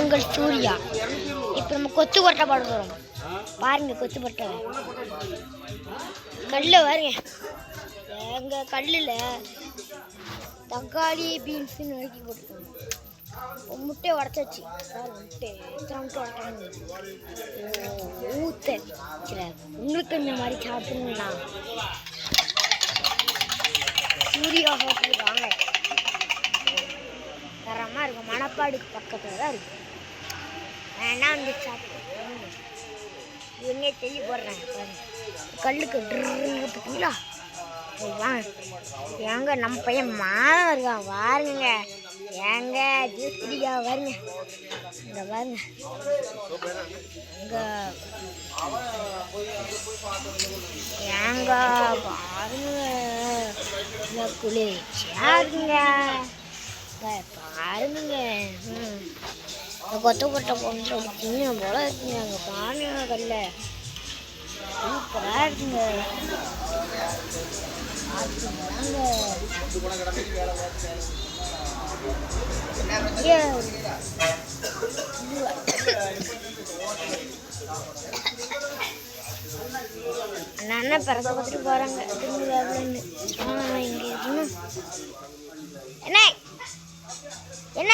உங்கள் சூர்யா. இப்போ நம்ம கொத்து பரோட்டா போட போகிறோம். பாருங்க கொத்து பரோட்டா கல்ல பாருங்க. எங்கள் கல்லில் தக்காளி பீன்ஸுன்னு நறுக்கி போட்டுருக்கோம். முட்டையை உடச்சாச்சு. முட்டை எத்தனை முட்டை உடச்சாங்க ஊற்ற. உங்களுக்கு இந்த மாதிரி சாப்பிடணும்னா சூர்யா ஹோட்டலுக்கு வாங்க. தரமாக இருக்கும். மணப்பாடுக்கு பக்கத்தில் தான் இருக்கும். வேணா வந்து சாப்பிட்டு இவங்க தெளி போடுறேன். கல்லுக்கு ட்ருன்னு பார்த்தீங்களா? வாங்க ஏங்க நம்ம பையன் மாதம் இருக்கான் பாருங்க. ஏங்க ஜூஸ் குடிக்கா பாருங்க. இங்கே பாருங்க. இங்கே ஏங்க பாருங்க. இந்த குளிர்ச்சியாக இருக்குங்க பாருங்க. கொத்த கொட்டை போட்டு சின்ன போல இருக்குங்க. அங்கே பாருங்க கல்ல சூப்பராக இருக்குங்க. அண்ணன் பிறக்க பார்த்துட்டு போகிறாங்க. இங்கே என்ன என்ன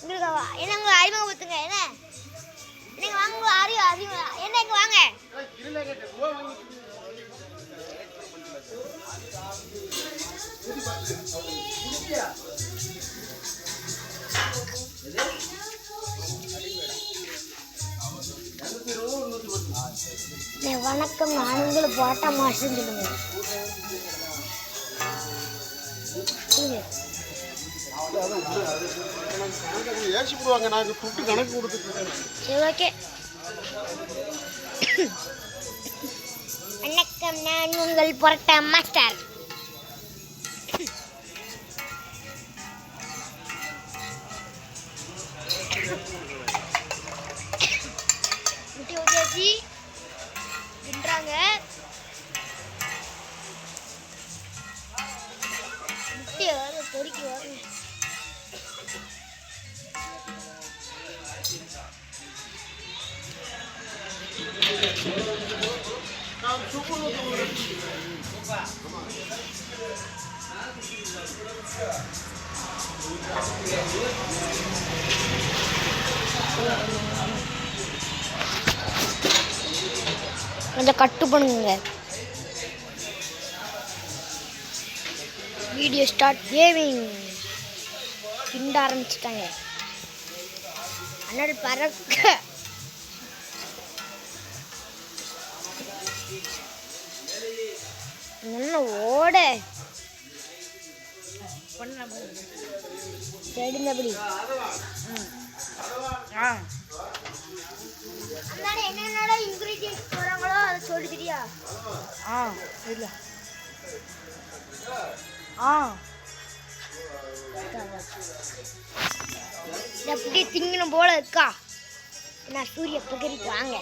உங்களுக்கு என்ன உங்களை அறிமுகப்படுத்துங்க. என்ன நீங்கள் வாங்க அறிமுகம் என்ன இங்கே வாங்க. வணக்கம், நான் உங்களை போட்டா மாஸ்டர் சொல்லுங்க. வணக்கம், நான் உங்கள் போட்டா மாஸ்டர். முட்டை ஊற்றி தின்றாங்க. முட்டையை வர பொறிக்க வரும். கொஞ்சம் கட்டு பண்ணுங்க. வீடியோ ஸ்டார்ட் கேமிங் கிண்ட ஆரம்பிச்சிட்டாங்க. அண்ணல் பறக்க என்ன ஓட செடிந்தபடி என்னென்ன இன்கிரீடியன்ஸ் போறாங்களோ அதை சொல்லிக்கிறியா? இல்லை எப்படி திங்கணும் போல இருக்கா? நான் சூரிய பகரிக்கு வாங்க.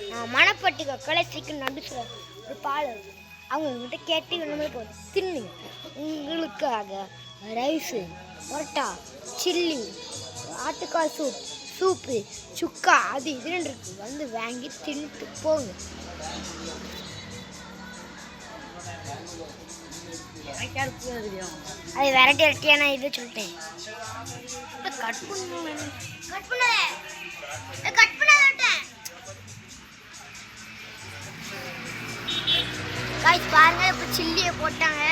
நான் மணப்பட்டுக்க கலைச்சிக்கு நடுசுற ஒரு பால் அவங்கக்கிட்ட கேட்டு நம்மளுக்கு தின்னுங்க. உங்களுக்காக ரைஸு, பரோட்டா, சில்லி, ஆட்டுக்கால் சூப்பு, சுக்கா அது இதுன்னு இருக்கு. வந்து வாங்கி தின்னுட்டு போங்க. அது வெரைட்டி வெரைட்டியா நான் இது சொல்லிட்டேன். கட் பண்ண பாருங்க. இப்போ சில்லியை போட்டாங்க.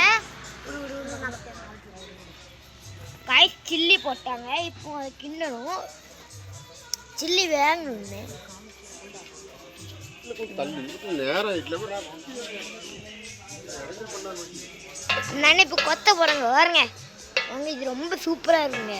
காய்ஸ் சில்லி போட்டாங்க. இப்போ அதை கிண்டணும். சில்லி வேகணும்னு நான் இப்போ கொத்த போகிறேங்க. பாருங்க இது ரொம்ப சூப்பராக இருக்குங்க.